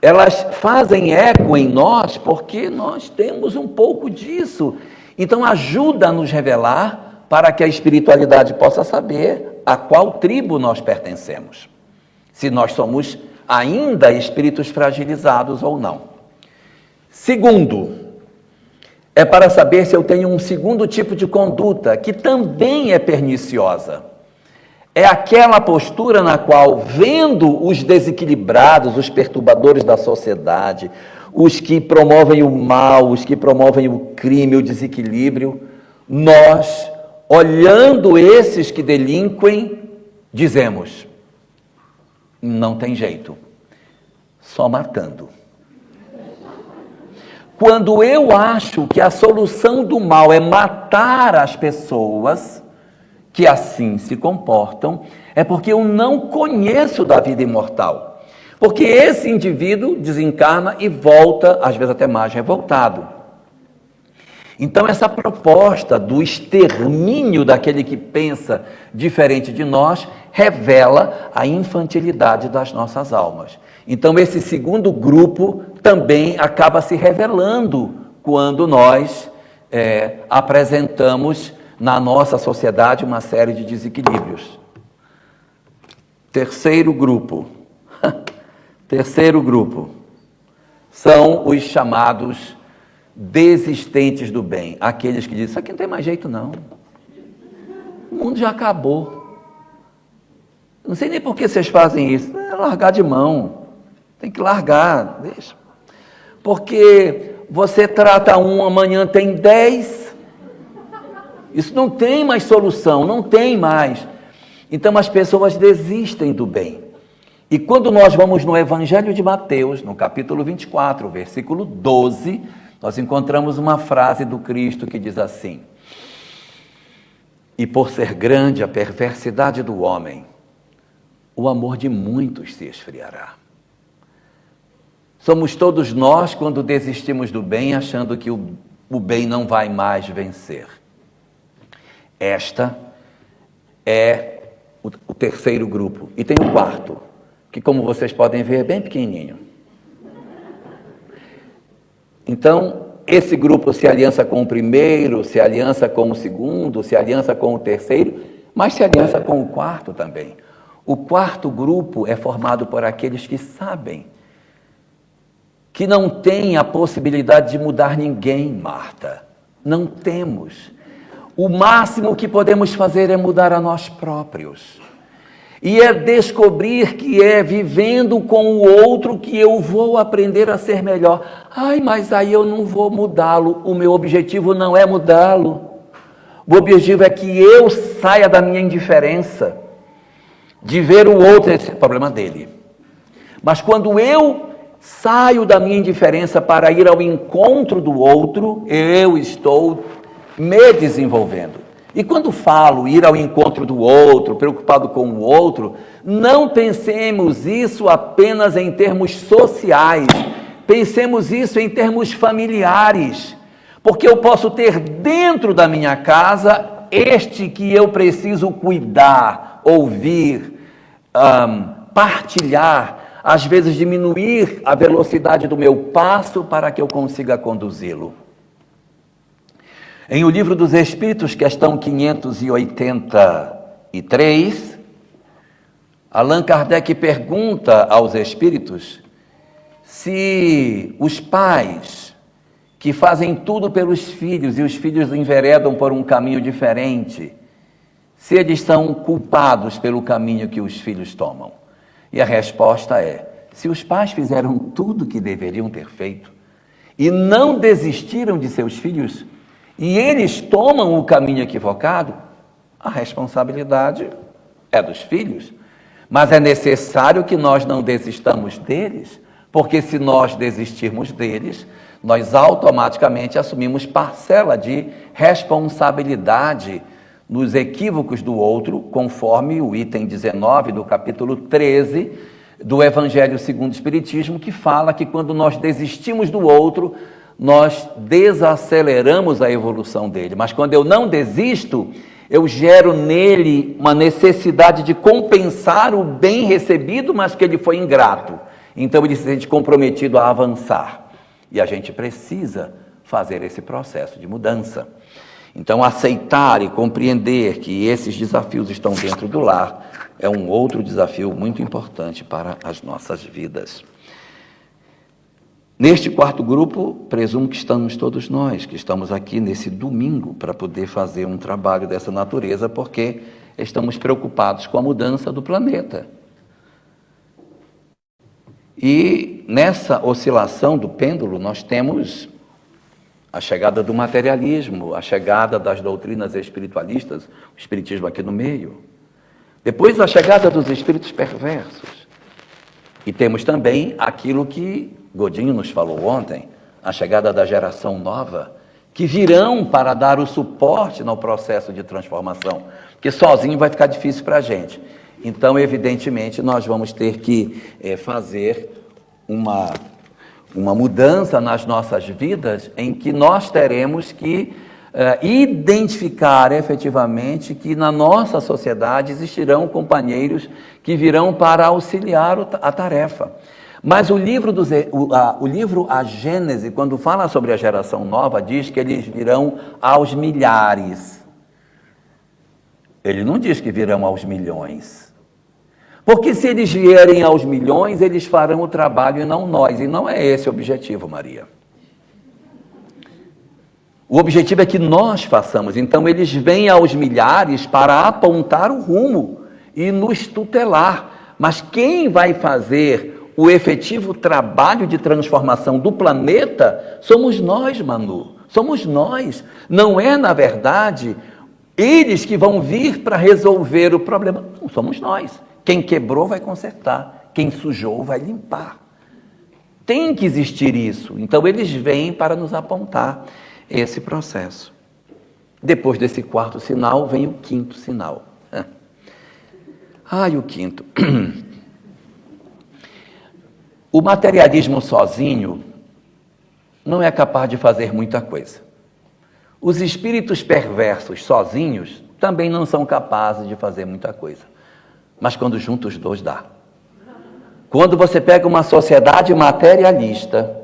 elas fazem eco em nós porque nós temos um pouco disso. Então, ajuda a nos revelar para que a espiritualidade possa saber a qual tribo nós pertencemos. Se nós somos ainda espíritos fragilizados ou não. Segundo, é para saber se eu tenho um segundo tipo de conduta, que também é perniciosa. É aquela postura na qual, vendo os desequilibrados, os perturbadores da sociedade, os que promovem o mal, os que promovem o crime, o desequilíbrio, nós, olhando esses que delinquem, dizemos: não tem jeito, só matando. Quando eu acho que a solução do mal é matar as pessoas que assim se comportam, é porque eu não conheço da vida imortal. Porque esse indivíduo desencarna e volta, às vezes até mais revoltado. Então essa proposta do extermínio daquele que pensa diferente de nós revela a infantilidade das nossas almas. Então esse segundo grupo também acaba se revelando quando nós apresentamos na nossa sociedade uma série de desequilíbrios. Terceiro grupo são os chamados desistentes do bem, aqueles que dizem: isso aqui não tem mais jeito não, o mundo já acabou, não sei nem por que vocês fazem isso. É largar de mão, tem que largar, deixa, porque você trata um, amanhã tem 10, isso não tem mais solução, não tem mais. Então as pessoas desistem do bem. E quando nós vamos no Evangelho de Mateus, no capítulo 24, versículo 12, nós encontramos uma frase do Cristo que diz assim: e por ser grande a perversidade do homem, o amor de muitos se esfriará. Somos todos nós quando desistimos do bem, achando que o bem não vai mais vencer. Esta é o terceiro grupo. E tem o quarto, que, como vocês podem ver, é bem pequenininho. Então, esse grupo se aliança com o primeiro, se aliança com o segundo, se aliança com o terceiro, mas se aliança com o quarto também. O quarto grupo é formado por aqueles que sabem que não tem a possibilidade de mudar ninguém, Marta. Não temos. O máximo que podemos fazer é mudar a nós próprios. E é descobrir que é vivendo com o outro que eu vou aprender a ser melhor. Ai, mas aí eu não vou mudá-lo. O meu objetivo não é mudá-lo. O objetivo é que eu saia da minha indiferença, de ver o outro, esse é o problema dele. Mas quando eu saio da minha indiferença para ir ao encontro do outro, eu estou me desenvolvendo. E quando falo ir ao encontro do outro, preocupado com o outro, não pensemos isso apenas em termos sociais, pensemos isso em termos familiares, porque eu posso ter dentro da minha casa este que eu preciso cuidar, ouvir, partilhar, às vezes diminuir a velocidade do meu passo para que eu consiga conduzi-lo. Em O Livro dos Espíritos, questão 583, Allan Kardec pergunta aos espíritos se os pais que fazem tudo pelos filhos e os filhos enveredam por um caminho diferente, se eles são culpados pelo caminho que os filhos tomam. E a resposta é: se os pais fizeram tudo o que deveriam ter feito e não desistiram de seus filhos, e eles tomam o caminho equivocado, a responsabilidade é dos filhos. Mas é necessário que nós não desistamos deles, porque se nós desistirmos deles, nós automaticamente assumimos parcela de responsabilidade nos equívocos do outro, conforme o item 19 do capítulo 13 do Evangelho segundo o Espiritismo, que fala que quando nós desistimos do outro, nós desaceleramos a evolução dele. Mas quando eu não desisto, eu gero nele uma necessidade de compensar o bem recebido, mas que ele foi ingrato. Então ele se sente comprometido a avançar. E a gente precisa fazer esse processo de mudança. Então, aceitar e compreender que esses desafios estão dentro do lar é um outro desafio muito importante para as nossas vidas. Neste quarto grupo, presumo que estamos todos nós, que estamos aqui nesse domingo para poder fazer um trabalho dessa natureza, porque estamos preocupados com a mudança do planeta. E nessa oscilação do pêndulo, nós temos a chegada do materialismo, a chegada das doutrinas espiritualistas, o espiritismo aqui no meio. Depois a chegada dos espíritos perversos. E temos também aquilo que Godinho nos falou ontem, a chegada da geração nova, que virão para dar o suporte no processo de transformação, porque sozinho vai ficar difícil para a gente. Então, evidentemente, nós vamos ter que fazer uma mudança nas nossas vidas em que nós teremos que identificar efetivamente que na nossa sociedade existirão companheiros que virão para auxiliar a tarefa. Mas o livro A Gênese, quando fala sobre a geração nova, diz que eles virão aos milhares. Ele não diz que virão aos milhões. Porque se eles vierem aos milhões, eles farão o trabalho e não nós. E não é esse o objetivo, Maria. O objetivo é que nós façamos. Então, eles vêm aos milhares para apontar o rumo e nos tutelar. Mas quem vai fazer o efetivo trabalho de transformação do planeta somos nós, Manu. Somos nós. Não é, na verdade, eles que vão vir para resolver o problema. Não, somos nós. Quem quebrou vai consertar. Quem sujou vai limpar. Tem que existir isso. Então, eles vêm para nos apontar esse processo. Depois desse quarto sinal, vem o quinto sinal. O quinto. O materialismo sozinho não é capaz de fazer muita coisa. Os espíritos perversos sozinhos também não são capazes de fazer muita coisa. Mas quando juntos os dois, dá. Quando você pega uma sociedade materialista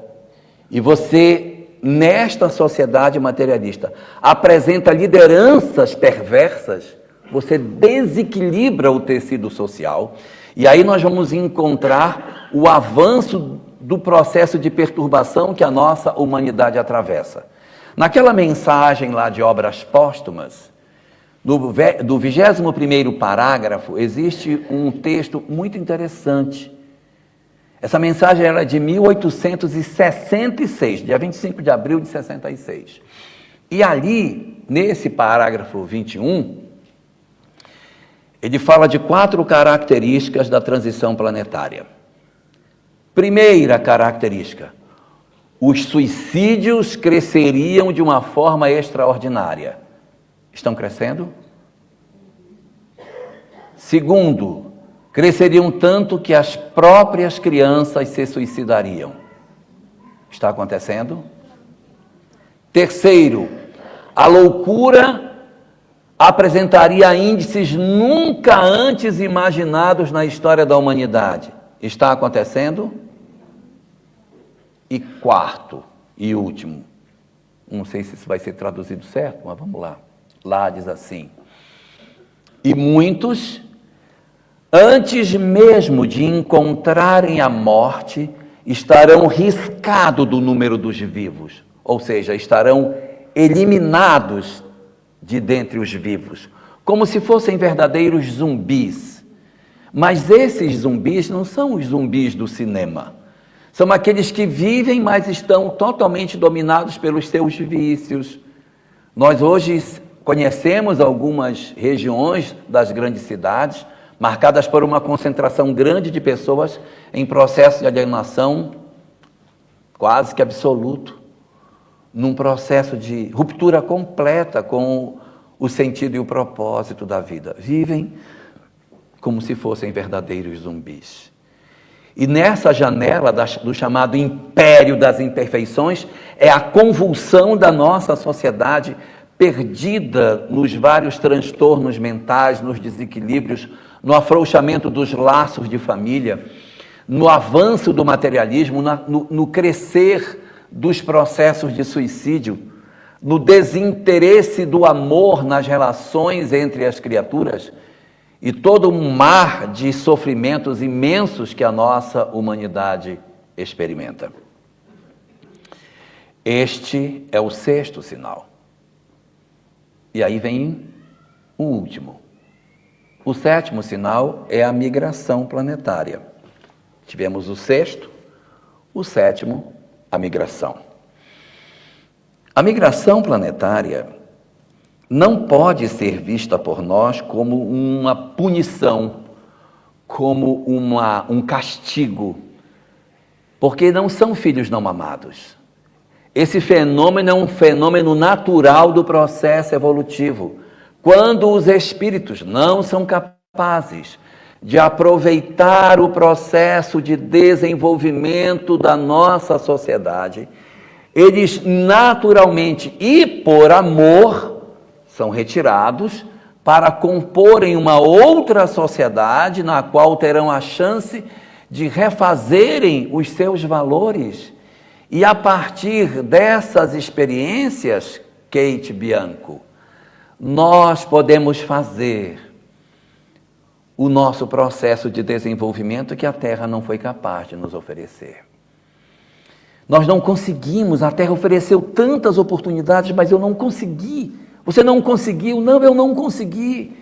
e você, nesta sociedade materialista, apresenta lideranças perversas, você desequilibra o tecido social. E aí nós vamos encontrar o avanço do processo de perturbação que a nossa humanidade atravessa. Naquela mensagem lá de Obras Póstumas, do 21º parágrafo, existe um texto muito interessante. Essa mensagem era de 1866, dia 25 de abril de 66. E ali, nesse parágrafo 21, ele fala de 4 características da transição planetária. Primeira característica: os suicídios cresceriam de uma forma extraordinária. Estão crescendo? Segundo, cresceriam tanto que as próprias crianças se suicidariam. Está acontecendo? Terceiro, a loucura apresentaria índices nunca antes imaginados na história da humanidade. Está acontecendo? E quarto e último, não sei se isso vai ser traduzido certo, mas vamos lá. Lá diz assim: e muitos, antes mesmo de encontrarem a morte, estarão riscados do número dos vivos, ou seja, estarão eliminados de dentre os vivos, como se fossem verdadeiros zumbis. Mas esses zumbis não são os zumbis do cinema. São aqueles que vivem, mas estão totalmente dominados pelos seus vícios. Nós hoje conhecemos algumas regiões das grandes cidades, marcadas por uma concentração grande de pessoas em processo de alienação quase que absoluto, num processo de ruptura completa com o sentido e o propósito da vida. Vivem como se fossem verdadeiros zumbis. E nessa janela do chamado império das imperfeições, é a convulsão da nossa sociedade perdida nos vários transtornos mentais, nos desequilíbrios, no afrouxamento dos laços de família, no avanço do materialismo, no crescer dos processos de suicídio, no desinteresse do amor nas relações entre as criaturas e todo um mar de sofrimentos imensos que a nossa humanidade experimenta. Este é o sexto sinal. E aí vem o último. O sétimo sinal é a migração planetária. Tivemos o sexto, o sétimo, a migração. A migração planetária não pode ser vista por nós como uma punição, como um castigo, porque não são filhos não amados. Esse fenômeno é um fenômeno natural do processo evolutivo. Quando os espíritos não são capazes de aproveitar o processo de desenvolvimento da nossa sociedade, eles naturalmente e por amor são retirados para comporem uma outra sociedade na qual terão a chance de refazerem os seus valores. E a partir dessas experiências, Kate Bianco, nós podemos fazer o nosso processo de desenvolvimento que a Terra não foi capaz de nos oferecer. Nós não conseguimos, a Terra ofereceu tantas oportunidades, mas eu não consegui. Você não conseguiu? Não, eu não consegui.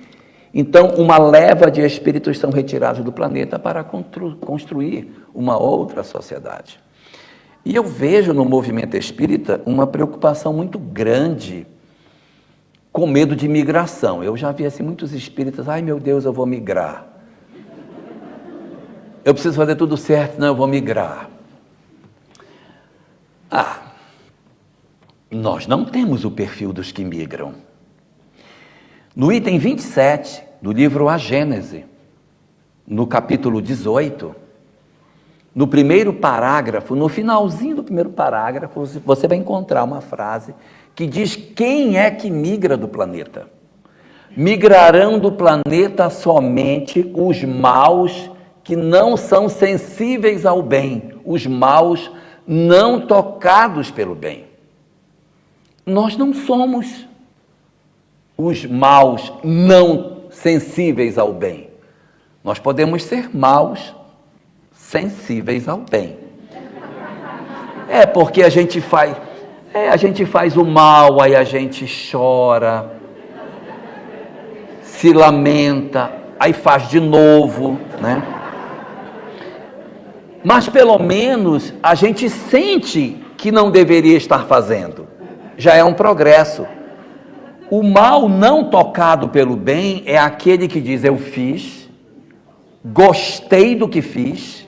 Então, uma leva de espíritos são retirados do planeta para construir uma outra sociedade. E eu vejo no movimento espírita uma preocupação muito grande com medo de migração. Eu já vi assim muitos espíritas, ai meu Deus, eu vou migrar. Eu preciso fazer tudo certo, não, eu vou migrar. Nós não temos o perfil dos que migram. No item 27 do livro A Gênese, no capítulo 18, no primeiro parágrafo, no finalzinho do primeiro parágrafo, você vai encontrar uma frase que diz quem é que migra do planeta. Migrarão do planeta somente os maus que não são sensíveis ao bem, os maus não tocados pelo bem. Nós não somos os maus não sensíveis ao bem. Nós podemos ser maus sensíveis ao bem. Porque a gente faz o mal, aí a gente chora, se lamenta, aí faz de novo, né? Mas pelo menos a gente sente que não deveria estar fazendo. Já é um progresso. O mal não tocado pelo bem é aquele que diz, eu fiz, gostei do que fiz,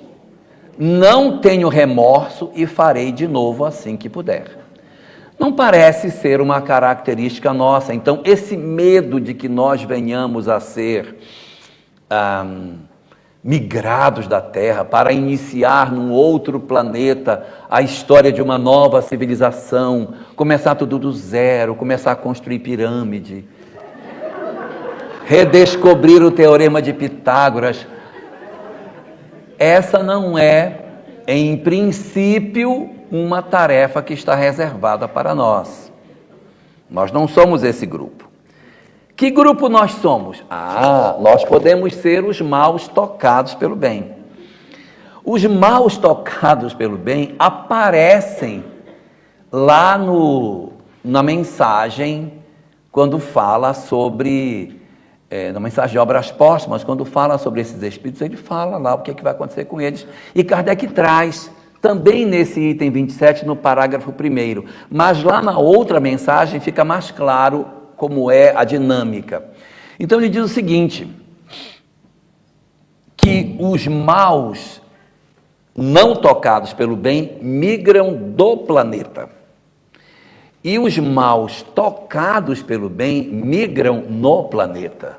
não tenho remorso e farei de novo assim que puder. Não parece ser uma característica nossa. Então, esse medo de que nós venhamos a ser migrados da Terra para iniciar num outro planeta a história de uma nova civilização, começar tudo do zero, começar a construir pirâmide, redescobrir o teorema de Pitágoras. Essa não é, em princípio, uma tarefa que está reservada para nós. Nós não somos esse grupo. Que grupo nós somos? Nós podemos ser os maus tocados pelo bem. Os maus tocados pelo bem aparecem lá na mensagem, quando fala sobre, na mensagem de Obras Póstumas, quando fala sobre esses espíritos, ele fala lá o que vai acontecer com eles. E Kardec traz, também nesse item 27, no parágrafo 1º, mas lá na outra mensagem fica mais claro como é a dinâmica. Então ele diz o seguinte, que os maus não tocados pelo bem migram do planeta. E os maus tocados pelo bem migram no planeta.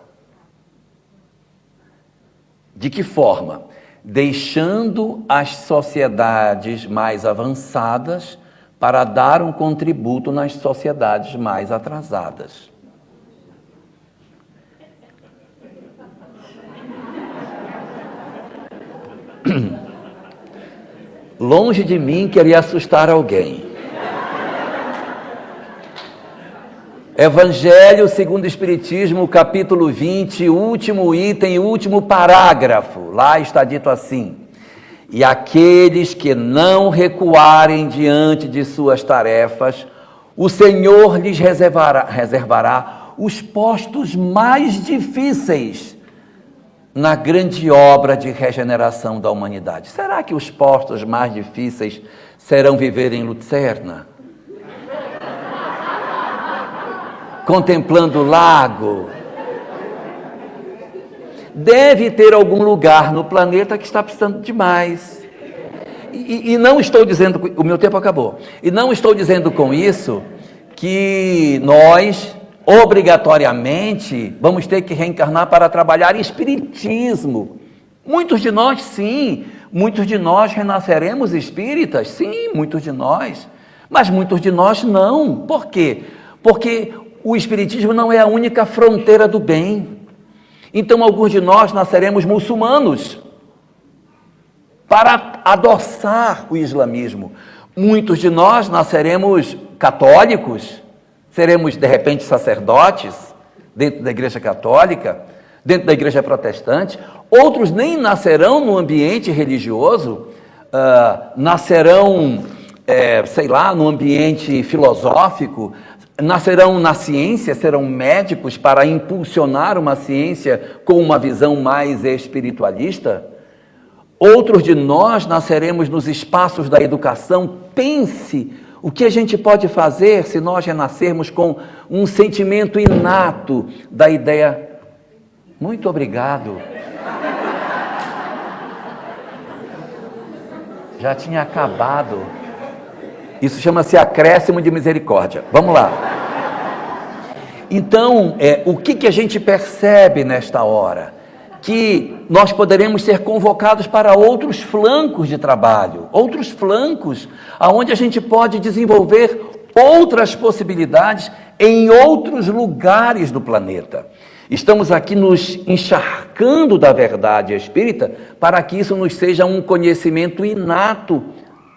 De que forma? Deixando as sociedades mais avançadas para dar um contributo nas sociedades mais atrasadas. Longe de mim querer assustar alguém. Evangelho segundo o Espiritismo, capítulo 20, último item, último parágrafo. Lá está dito assim: e aqueles que não recuarem diante de suas tarefas, o Senhor lhes reservará os postos mais difíceis na grande obra de regeneração da humanidade. Será que os postos mais difíceis serão viver em Lucerna? Contemplando o lago? Deve ter algum lugar no planeta que está precisando de mais. E não estou dizendo, o meu tempo acabou, e não estou dizendo com isso que nós, obrigatoriamente, vamos ter que reencarnar para trabalhar espiritismo. Muitos de nós, sim, muitos de nós renasceremos espíritas, sim, muitos de nós, mas muitos de nós não. Por quê? Porque o espiritismo não é a única fronteira do bem. Então, alguns de nós nasceremos muçulmanos para adoçar o islamismo. Muitos de nós nasceremos católicos, seremos, de repente, sacerdotes dentro da igreja católica, dentro da igreja protestante. Outros nem nascerão no ambiente religioso, nascerão, no ambiente filosófico, nascerão na ciência, serão médicos para impulsionar uma ciência com uma visão mais espiritualista. Outros de nós nasceremos nos espaços da educação. Pense o que a gente pode fazer se nós renascermos com um sentimento inato da ideia. Muito obrigado. Já tinha acabado. Isso chama-se acréscimo de misericórdia. Vamos lá. Então, o que a gente percebe nesta hora? Que nós poderemos ser convocados para outros flancos de trabalho, outros flancos, onde a gente pode desenvolver outras possibilidades em outros lugares do planeta. Estamos aqui nos encharcando da verdade espírita para que isso nos seja um conhecimento inato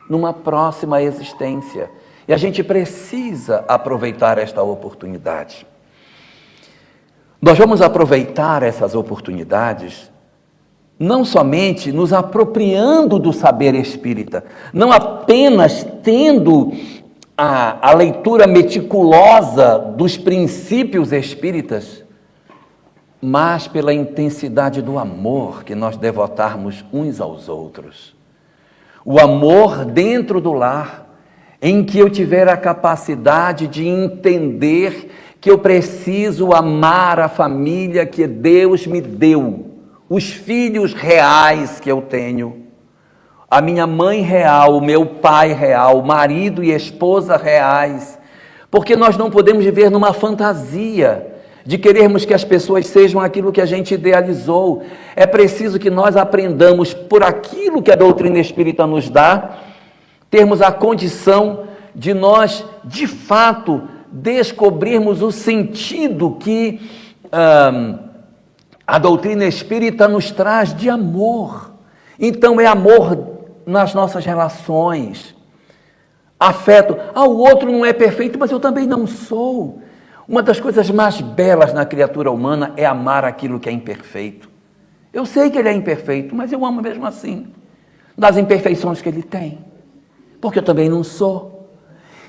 numa próxima existência. E a gente precisa aproveitar esta oportunidade. Nós vamos aproveitar essas oportunidades não somente nos apropriando do saber espírita, não apenas tendo a leitura meticulosa dos princípios espíritas, mas pela intensidade do amor que nós devotarmos uns aos outros. O amor dentro do lar, em que eu tiver a capacidade de entender que eu preciso amar a família que Deus me deu, os filhos reais que eu tenho, a minha mãe real, o meu pai real, marido e esposa reais, porque nós não podemos viver numa fantasia de querermos que as pessoas sejam aquilo que a gente idealizou. É preciso que nós aprendamos, por aquilo que a doutrina espírita nos dá, termos a condição de nós, de fato, descobrirmos o sentido que a doutrina espírita nos traz de amor. Então é amor nas nossas relações, afeto. O outro não é perfeito, mas eu também não sou. Uma das coisas mais belas na criatura humana é amar aquilo que é imperfeito. Eu sei que ele é imperfeito, mas eu amo mesmo assim, das imperfeições que ele tem, porque eu também não sou.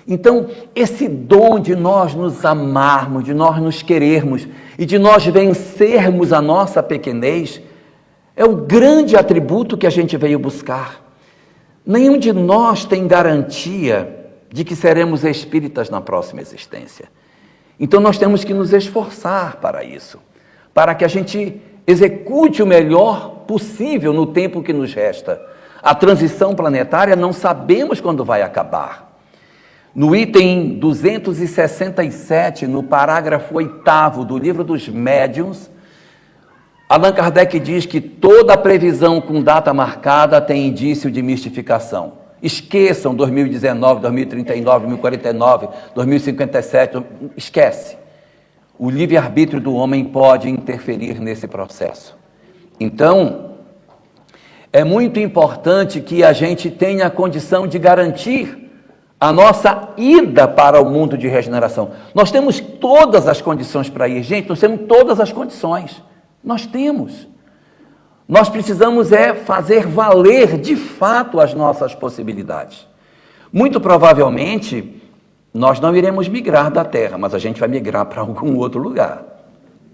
Então, esse dom de nós nos amarmos, de nós nos querermos e de nós vencermos a nossa pequenez, é o grande atributo que a gente veio buscar. Nenhum de nós tem garantia de que seremos espíritas na próxima existência. Então, nós temos que nos esforçar para isso, para que a gente execute o melhor possível no tempo que nos resta. A transição planetária não sabemos quando vai acabar. No item 267, no parágrafo 8º do Livro dos Médiuns, Allan Kardec diz que toda previsão com data marcada tem indício de mistificação. Esqueçam 2019, 2039, 2049, 2057, esquece. O livre-arbítrio do homem pode interferir nesse processo. Então, é muito importante que a gente tenha a condição de garantir a nossa ida para o mundo de regeneração. Nós temos todas as condições para ir, gente, nós temos todas as condições. Nós temos. Nós precisamos fazer valer de fato as nossas possibilidades. Muito provavelmente, nós não iremos migrar da Terra, mas a gente vai migrar para algum outro lugar.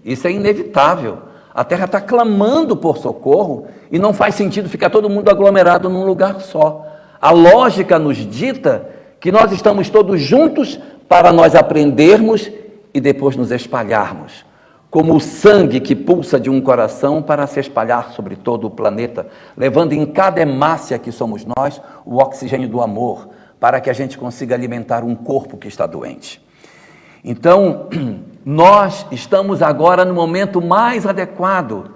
Isso é inevitável. A Terra está clamando por socorro e não faz sentido ficar todo mundo aglomerado num lugar só. A lógica nos dita que nós estamos todos juntos para nós aprendermos e depois nos espalharmos. Como o sangue que pulsa de um coração para se espalhar sobre todo o planeta, levando em cada hemácia que somos nós o oxigênio do amor, para que a gente consiga alimentar um corpo que está doente. Então, nós estamos agora no momento mais adequado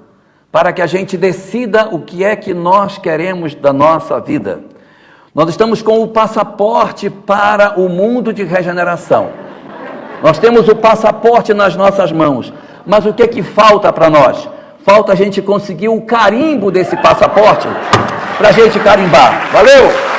para que a gente decida o que é que nós queremos da nossa vida. Nós estamos com o passaporte para o mundo de regeneração. Nós temos o passaporte nas nossas mãos. Mas o que é que falta para nós? Falta a gente conseguir o carimbo desse passaporte para a gente carimbar. Valeu!